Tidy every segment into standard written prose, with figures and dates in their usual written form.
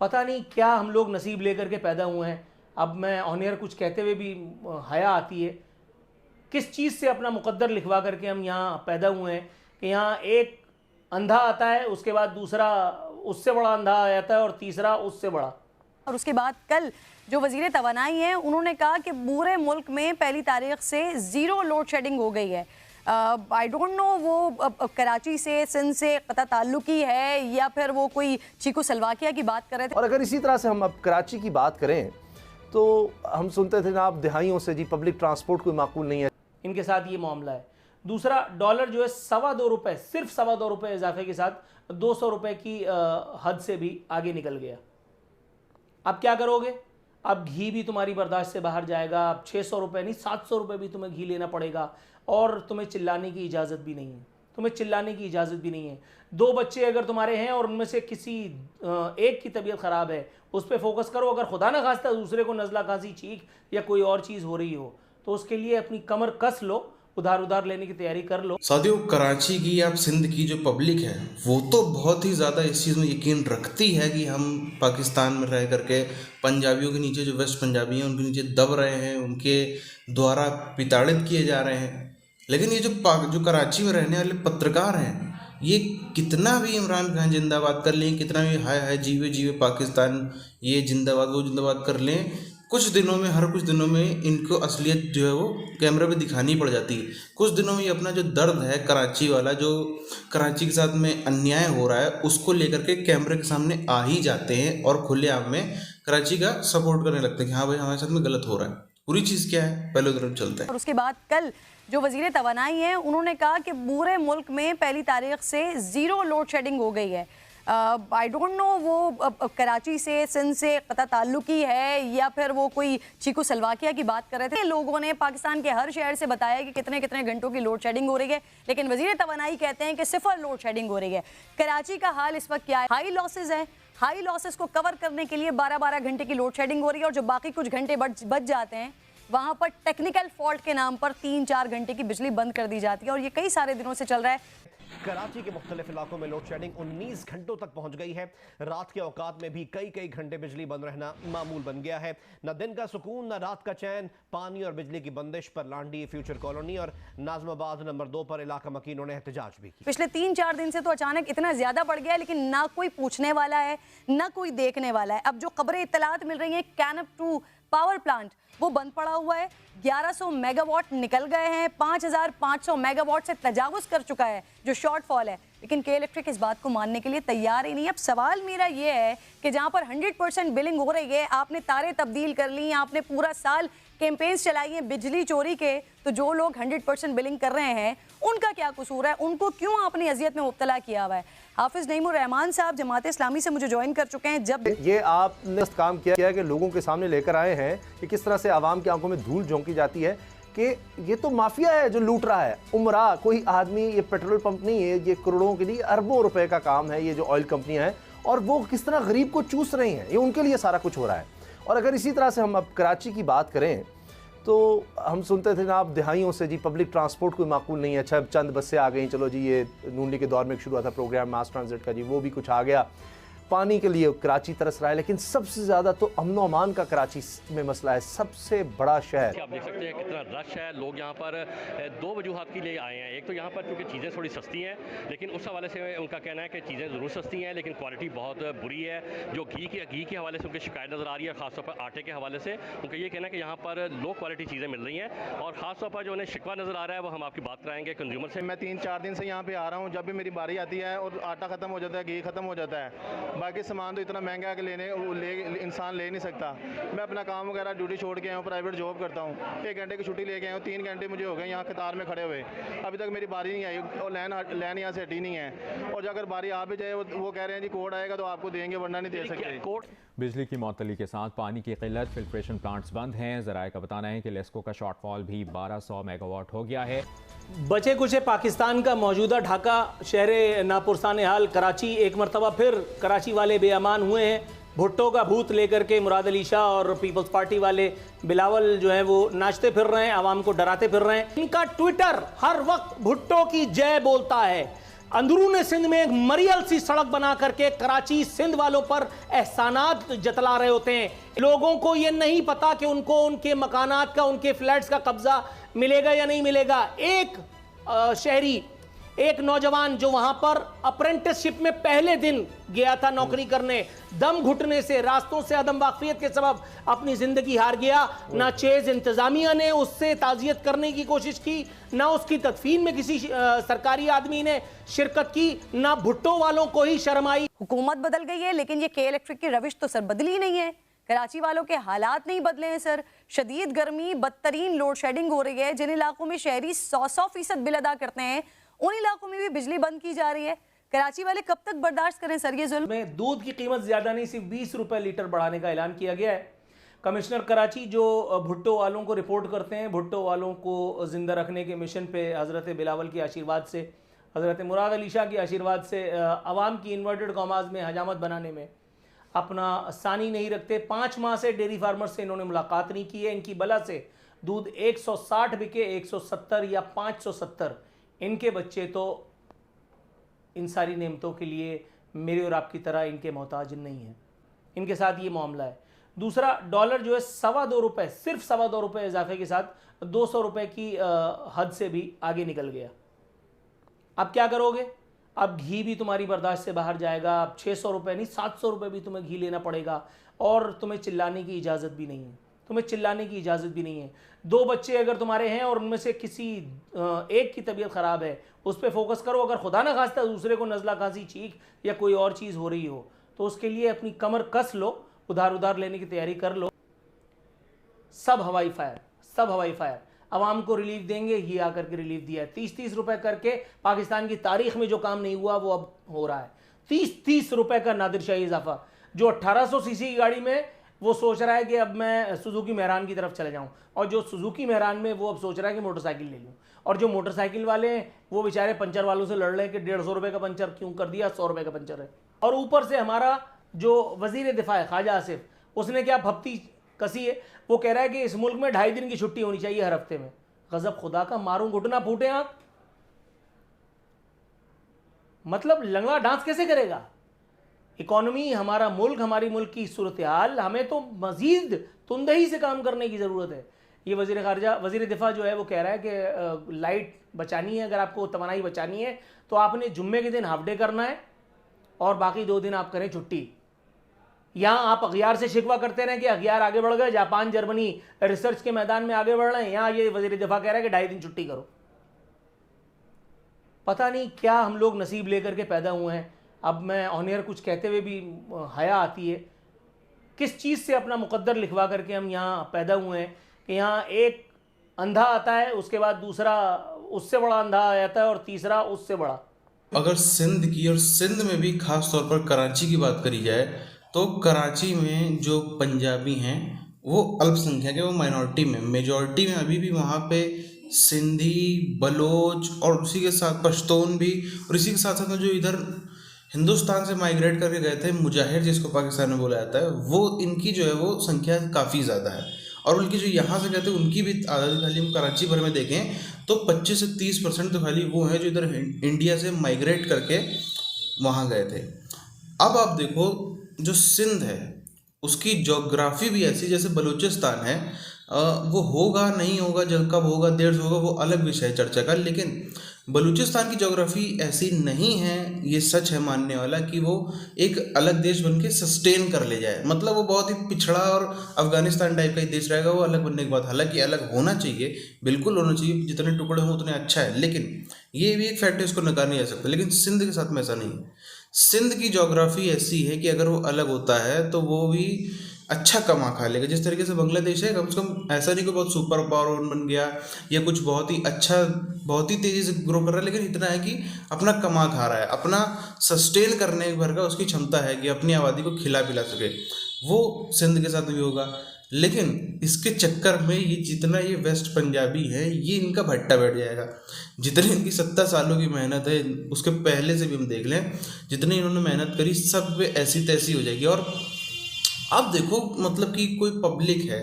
पता नहीं क्या हम लोग नसीब लेकर के पैदा हुए हैं। अब मैं ऑन एयर कुछ कहते हुए भी हया आती है। किस चीज़ से अपना मुकद्दर लिखवा करके हम यहाँ पैदा हुए हैं कि यहाँ एक अंधा आता है, उसके बाद दूसरा उससे बड़ा अंधा आ जाता है और तीसरा उससे बड़ा। और उसके बाद कल जो वजीर तवानाई हैं उन्होंने कहा कि पूरे मुल्क में पहली तारीख से 0 लोड शेडिंग हो गई है। आई डोंट नो वो कराची से, सिंध से कता ताल्लुकी है या फिर वो कोई चीकू सलवाकिया की बात कर रहे थे। और अगर इसी तरह से हम अब कराची की बात करें तो हम सुनते थे ना आप दिहाइयों से जी पब्लिक ट्रांसपोर्ट कोई माकूल नहीं है। इनके साथ ये मामला है। दूसरा, डॉलर जो है 2.25 रुपये, सिर्फ 2.25 रुपये इजाफे के साथ 200 रुपये की हद से भी आगे निकल गया। अब क्या करोगे? अब घी भी तुम्हारी बर्दाश्त से बाहर जाएगा। अब 600 रुपये नहीं 700 रुपये भी तुम्हें घी लेना पड़ेगा और तुम्हें चिल्लाने की इजाज़त भी नहीं है। तुम्हें चिल्लाने की इजाज़त भी नहीं है। 2 बच्चे अगर तुम्हारे हैं और उनमें से किसी एक की तबीयत ख़राब है, उस पर फोकस करो। अगर खुदा ना खास्ता दूसरे को नज़ला, खांसी, छींक या कोई और चीज़ हो रही हो तो उसके लिए अपनी कमर कस लो, उधार लेने की तैयारी कर लो। साथियों, कराची की या सिंध की जो पब्लिक है वो तो बहुत ही ज़्यादा इस चीज़ में यकीन रखती है कि हम पाकिस्तान में रह करके पंजाबियों के नीचे, जो वेस्ट पंजाबी हैं उनके नीचे दब रहे हैं, उनके द्वारा प्रताड़ित किए जा रहे हैं। लेकिन ये जो कराची में रहने वाले पत्रकार हैं, ये कितना भी इमरान खान जिंदाबाद कर लें, कितना भी हाय हाय जीवे जीवे पाकिस्तान, ये जिंदाबाद वो जिंदाबाद कर लें, कुछ दिनों में, हर कुछ दिनों में इनको असलियत जो है वो कैमरे पे दिखानी पड़ जाती है। कुछ दिनों में ये अपना जो दर्द है कराची वाला, जो कराची के साथ में अन्याय हो रहा है, उसको लेकर के कैमरे के सामने आ ही जाते हैं और खुलेआम में कराची का सपोर्ट करने लगते हैं कि हाँ भाई हमारे साथ में गलत हो रहा है। पूरी चीज़ क्या है, पहले तरफ चलते हैं। और उसके बाद कल जो वजीर तवानाई हैं उन्होंने कहा कि पूरे मुल्क में पहली तारीख से 0 लोड शेडिंग हो गई है। आई डोंट नो वो कराची से, सिंध से कता ताल्लुकी है या फिर वो कोई चीकू सलवाकिया की बात कर रहे थे। लोगों ने पाकिस्तान के हर शहर से बताया कि कितने कितने घंटों की लोड शेडिंग हो रही है, लेकिन वजीर तवानाई कहते हैं कि 0 लोड शेडिंग हो रही है। कराची का हाल इस वक्त क्या है? हाई लॉसेज है। हाई लॉसेज को कवर करने के लिए 12-12 घंटे की लोड शेडिंग हो रही है और जो बाकी कुछ घंटे बच जाते हैं वहाँ पर टेक्निकल फॉल्ट के नाम पर 3-4 घंटे की बिजली बंद कर दी जाती है और ये कई सारे दिनों से चल रहा है। कराची के मुख्तलिफ इलाकों में लोड शेडिंग 19 घंटों तक पहुंच गई है। रात के औकात में भी कई घंटे बिजली बंद रहना मामूल बन गया है। न दिन का सुकून, न रात का चैन। पानी और बिजली की बंदिश पर लांडी, फ्यूचर कॉलोनी और नाजमाबाद नंबर 2 पर इलाका मकीनों ने एहतजाज भी किया। पिछले 3-4 दिन से तो अचानक इतना ज्यादा बढ़ गया है, लेकिन ना कोई पूछने वाला है, ना कोई देखने वाला है। अब जो खबरें इत्तलात मिल रही हैं, कैनप 2 पावर प्लांट वो बंद पड़ा हुआ है। 1100 मेगावाट निकल गए हैं, 5500 मेगावाट से तजावुज कर चुका है जो शॉर्टफॉल है, लेकिन के इलेक्ट्रिक इस बात को मानने के लिए तैयार ही नहीं। अब सवाल मेरा ये है कि जहां पर 100% बिलिंग हो रही है, आपने तारे तब्दील कर ली, आपने पूरा साल कैंपेन्स चलाई हैं बिजली चोरी के, तो जो लोग 100% बिलिंग कर रहे हैं उनका क्या कसूर है? उनको क्यों आपने अजियत में मुब्तला किया हुआ है? हाफिज नईमुर रहमान साहब जमात इस्लामी से मुझे ज्वाइन कर चुके हैं। जब ये आपने काम किया है कि लोगों के सामने लेकर आए हैं कि किस तरह से आवाम की आंखों में धूल झोंकी जाती है कि ये तो माफिया है जो लूट रहा है। उमरा कोई आदमी, ये पेट्रोल पंप नहीं है, ये करोड़ों के लिए अरबों रुपए का काम है, ये जो ऑयल कंपनियां हैं, और वो किस तरह गरीब को चूस रही हैं, ये उनके लिए सारा कुछ हो रहा है। और अगर इसी तरह से हम अब कराची की बात करें तो हम सुनते थे ना आप दिहाइयों से जी पब्लिक ट्रांसपोर्ट कोई माकूल नहीं है। अच्छा, चंद बसें आ गई, चलो जी ये नून लीग के दौर में शुरू हुआ था प्रोग्राम मास ट्रांजिट का, जी वो भी कुछ आ गया। पानी के लिए कराची तरस रहा है, लेकिन सबसे ज़्यादा तो अमन व अमान का कराची में मसला है। सबसे बड़ा शहर, आप देख सकते हैं कितना रश है। लोग यहाँ पर 2 वजूहात के लिए आए हैं। एक तो यहाँ पर क्योंकि चीज़ें थोड़ी सस्ती हैं, लेकिन उस हवाले से उनका कहना है कि चीज़ें ज़रूर सस्ती हैं लेकिन क्वालिटी बहुत बुरी है। जो घी के हवाले से उनकी शिकायत नज़र आ रही है, खासतौर पर आटे के हवाले से उनका ये कहना है कि यहाँ पर लो क्वालिटी चीज़ें मिल रही हैं और ख़ासतौर पर जो उन्हें शिकवा नज़र आ रहा है वो हम आपकी बात कराएंगे कंज्यूमर से। मैं 3-4 दिन से यहाँ पे आ रहा हूँ। जब भी मेरी बारी आती है और आटा ख़त्म हो जाता है, घी ख़त्म हो जाता है, बाकी सामान तो इतना महंगा के इंसान ले नहीं सकता। मैं अपना काम वगैरह ड्यूटी छोड़ के आया हूँ, प्राइवेट जॉब करता हूँ, 1 घंटे की छुट्टी लेके आया हूँ, 3 घंटे मुझे हो गए यहाँ कतार में खड़े हुए, अभी तक मेरी बारी नहीं आई और लाइन यहाँ से हटी नहीं है। और अगर बारी आ भी जाए वो कह रहे हैं जी कोड आएगा तो आपको देंगे वरना नहीं दे सकते। बिजली की मअतली के साथ पानी की किल्लत, फिल्ट्रेशन प्लांट्स बंद हैं। ज़राए का बताना है कि लेस्को का शॉर्टफॉल भी 1200 मेगावाट हो गया है। बचे कुछ पाकिस्तान का मौजूदा ढाका शहर नापुरसान हाल कराची एक मरतबा फिर कराची वाले बेअमान हुए हैं। भुट्टो का भूत लेकर के मुराद अली शाह और पीपल्स पार्टी वाले बिलावल जो है वो नाचते फिर रहे हैं, आवाम को डराते फिर रहे हैं। इनका ट्विटर हर वक्त भुट्टो की जय बोलता है। अंदरूनी सिंध में एक मरियल सी सड़क बना करके कराची सिंध वालों पर एहसानात जतला रहे होते हैं। लोगों को यह नहीं पता कि उनको उनके मकानात का, उनके फ्लैट्स का कब्जा मिलेगा या नहीं मिलेगा। एक शहरी, एक नौजवान जो वहां पर अप्रेंटिसशिप में पहले दिन गया था नौकरी करने, दम घुटने से, रास्तों से अदम वाकफियत के सबब अपनी जिंदगी हार गया। ना चेज इंतजामिया ने उससे ताजियत करने की कोशिश की, ना उसकी तदफीन में किसी सरकारी आदमी ने शिरकत की, ना भुट्टो वालों को ही शर्म आई। हुकूमत बदल गई है लेकिन ये के इलेक्ट्रिक की रविश तो सर बदली नहीं है। कराची वालों के हालात नहीं बदले हैं सर। शदीद गर्मी, बदतरीन लोड शेडिंग हो रही है। जिन इलाकों में शहरी 100% बिल अदा करते हैं उन इलाकों में भी बिजली बंद की जा रही है। कराची वाले कब तक बर्दाश्त करें सर ये जुल्म? में दूध की कीमत ज्यादा नहीं, सिर्फ 20 रुपए लीटर बढ़ाने का ऐलान किया गया है। कमिश्नर कराची जो भुट्टो वालों को रिपोर्ट करते हैं, भुट्टो वालों को जिंदा रखने के मिशन पे हज़रत बिलावल के आशीर्वाद से, हज़रत मुराद अली शाह के आशीर्वाद से अवाम की इन्वर्टेड कॉमाज में हजामत बनाने में अपना सानी नहीं रखते। 5 माह से डेयरी फार्मर से इन्होंने मुलाकात नहीं की है। इनकी बला से दूध 160 बिके, 170 या 570। इनके बच्चे तो इन सारी नेमतों के लिए मेरे और आपकी तरह इनके मोहताज नहीं हैं। इनके साथ ये मामला है। दूसरा, डॉलर जो है 2.25 रुपये, सिर्फ 2.25 रुपये इजाफे के साथ 200 रुपये की हद से भी आगे निकल गया। अब क्या करोगे? अब घी भी तुम्हारी बर्दाश्त से बाहर जाएगा। अब 600 रुपये नहीं, 700 रुपये भी तुम्हें घी लेना पड़ेगा। और तुम्हें चिल्लाने की इजाज़त भी नहीं है, तुम्हें चिल्लाने की इजाज़त भी नहीं है। 2 बच्चे अगर तुम्हारे हैं और उनमें से किसी एक की तबीयत ख़राब है, उस पर फोकस करो। अगर खुदा ना खास्ता दूसरे को नज़ला, खांसी, छींक या कोई और चीज़ हो रही हो तो उसके लिए अपनी कमर कस लो, उधार लेने की तैयारी कर लो। सब हवाई फायर आवाम को रिलीफ देंगे। ये आकर के रिलीफ दिया है 30-30 रुपए करके। पाकिस्तान की तारीख में जो काम नहीं हुआ वो अब हो रहा है। 30-30 रुपए का नादिरशाही इजाफा। जो 1800 सीसी की गाड़ी में वो सोच रहा है कि अब मैं सुजुकी मेहरान की तरफ चले जाऊं, और जो सुजुकी मेहरान में वो अब सोच रहा है कि मोटरसाइकिल ले लूं। और जो मोटरसाइकिल वाले हैं वो बेचारे पंचर वालों से लड़ रहे हैं कि 150 रुपये का पंचर क्यों कर दिया, 100 रुपये का पंचर है। और ऊपर से हमारा जो वजीर दिफा है ख्वाजा आसिफ, उसने क्या भप्ती कसी है। वो कह रहा है कि इस मुल्क में 2.5 दिन की छुट्टी होनी चाहिए हर हफ्ते में। गजब खुदा का, मारूं घुटना फूटे आंख। मतलब लंगड़ा डांस कैसे करेगा? इकोनॉमी, हमारा मुल्क, हमारी मुल्क की सूरत हाल, हमें तो मजीद तुंदही से काम करने की ज़रूरत है। ये वज़ीर दिफा जो है वो कह रहा है कि लाइट बचानी है, अगर आपको तवानाई बचानी है तो आपने जुम्मे के दिन हाफ डे करना है और बाकी 2 दिन आप करें छुट्टी। यहाँ आप अखियार से शिकवा करते रहें कि अखियार आगे बढ़ गए, जापान जर्मनी रिसर्च के मैदान में आगे बढ़ रहे हैं। यहाँ ये वज़ीर दिफा कह रहा है कि 2.5 दिन छुट्टी करो। पता नहीं क्या हम लोग नसीब लेकर के पैदा हुए हैं। अब मैं ऑनियर कुछ कहते हुए भी हया आती है। किस चीज़ से अपना मुकद्दर लिखवा करके हम यहाँ पैदा हुए हैं कि यहाँ एक अंधा आता है, उसके बाद दूसरा उससे बड़ा अंधा आ जाता है और तीसरा उससे बड़ा। अगर सिंध की और सिंध में भी ख़ास तौर पर कराची की बात करी जाए तो कराची में जो पंजाबी हैं वो अल्पसंख्यक है, वो माइनॉरिटी में। मेजॉरिटी में अभी भी वहाँ पे सिंधी, बलोच और उसी के साथ पश्तून भी, और इसी के साथ साथ जो इधर हिंदुस्तान से माइग्रेट करके गए थे मुजाहिर, जिसको पाकिस्तान में बोला जाता है, वो इनकी जो है वो संख्या काफ़ी ज़्यादा है। और उनकी जो यहाँ से गए थे उनकी भी आबादी खाली हम कराची भर में देखें तो 25 से 30% तो खाली वो हैं जो इधर इंडिया से माइग्रेट करके वहाँ गए थे। अब आप देखो जो सिंध है उसकी जोग्राफ़ी भी ऐसी जैसे बलूचिस्तान है। वो होगा नहीं होगा, जब कब होगा, देर से होगा, वो अलग विषय है चर्चा का। लेकिन बलूचिस्तान की जोग्राफ़ी ऐसी नहीं है, ये सच है मानने वाला, कि वो एक अलग देश बन के सस्टेन कर ले जाए। मतलब वो बहुत ही पिछड़ा और अफ़गानिस्तान टाइप का ही देश रहेगा वो अलग बनने के बाद। हालांकि अलग होना चाहिए, बिल्कुल होना चाहिए, जितने टुकड़े हों उतने अच्छा है, लेकिन ये भी एक फैक्ट है, इसको नकार नहीं जा सकता। लेकिन सिंध के साथ में ऐसा नहीं है। सिंध की जोग्राफ़ी ऐसी है कि अगर वो अलग होता है तो वो भी अच्छा कमा खा लेगा। जिस तरीके से बांग्लादेश है, कम से कम ऐसा नहीं कि बहुत सुपर पावर बन गया या कुछ बहुत ही अच्छा, बहुत ही तेज़ी से ग्रो कर रहा है, लेकिन इतना है कि अपना कमा खा रहा है, अपना सस्टेन करने भर का उसकी क्षमता है कि अपनी आबादी को खिला पिला सके। वो सिंध के साथ भी होगा। लेकिन इसके चक्कर में ये जितना ये वेस्ट पंजाबी है ये इनका भट्टा बैठ जाएगा। जितनी इनकी 70 सालों की मेहनत है, उसके पहले से भी हम देख लें, जितनी इन्होंने मेहनत करी सब ऐसी तैसी हो जाएगी। और अब देखो मतलब कि कोई पब्लिक है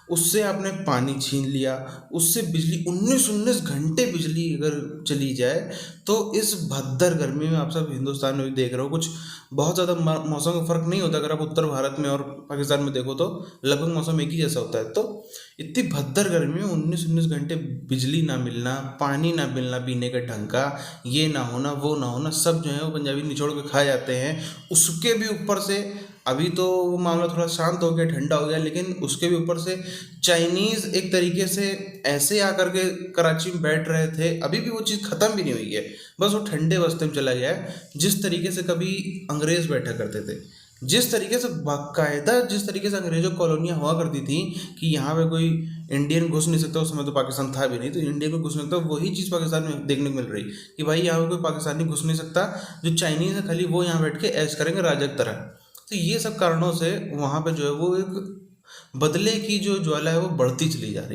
उससे आपने पानी छीन लिया, उससे बिजली 19 घंटे बिजली अगर चली जाए तो इस भद्दर गर्मी में आप सब हिंदुस्तान में भी देख रहे हो, कुछ बहुत ज़्यादा मौसम का फ़र्क नहीं होता। अगर आप उत्तर भारत में और पाकिस्तान में देखो तो लगभग मौसम एक ही जैसा होता है। तो इतनी भद्दर गर्मी में 19 घंटे बिजली ना मिलना, पानी ना मिलना पीने के ढंग का, ये ना होना वो ना होना, सब जो है वो पंजाबी निचोड़ के खा जाते हैं। उसके भी ऊपर से अभी तो वो मामला थोड़ा शांत हो गया, ठंडा हो गया, लेकिन उसके भी ऊपर से चाइनीज़ एक तरीके से ऐसे आकर के कराची में बैठ रहे थे, अभी भी वो चीज़ ख़त्म भी नहीं हुई है, बस वो ठंडे वस्ते में चला गया है। जिस तरीके से कभी अंग्रेज़ बैठा करते थे, जिस तरीके से बाकायदा जिस तरीके से अंग्रेज़ों कॉलोनियाँ हुआ करती थी कि यहाँ पे कोई इंडियन घुस नहीं सकता, उस समय तो पाकिस्तान था भी नहीं, तो इंडिया को घुस नहीं सकता, वही चीज़ पाकिस्तान में देखने को मिल रही कि भाई यहाँ पे कोई पाकिस्तानी घुस नहीं सकता, जो चाइनीज़ है खाली वो यहाँ बैठ के ऐश करेंगे राजा की तरह। तो ये सब कारणों से वहाँ पे जो है वो एक बदले की जो ज्वाला है वो बढ़ती चली जा रही है।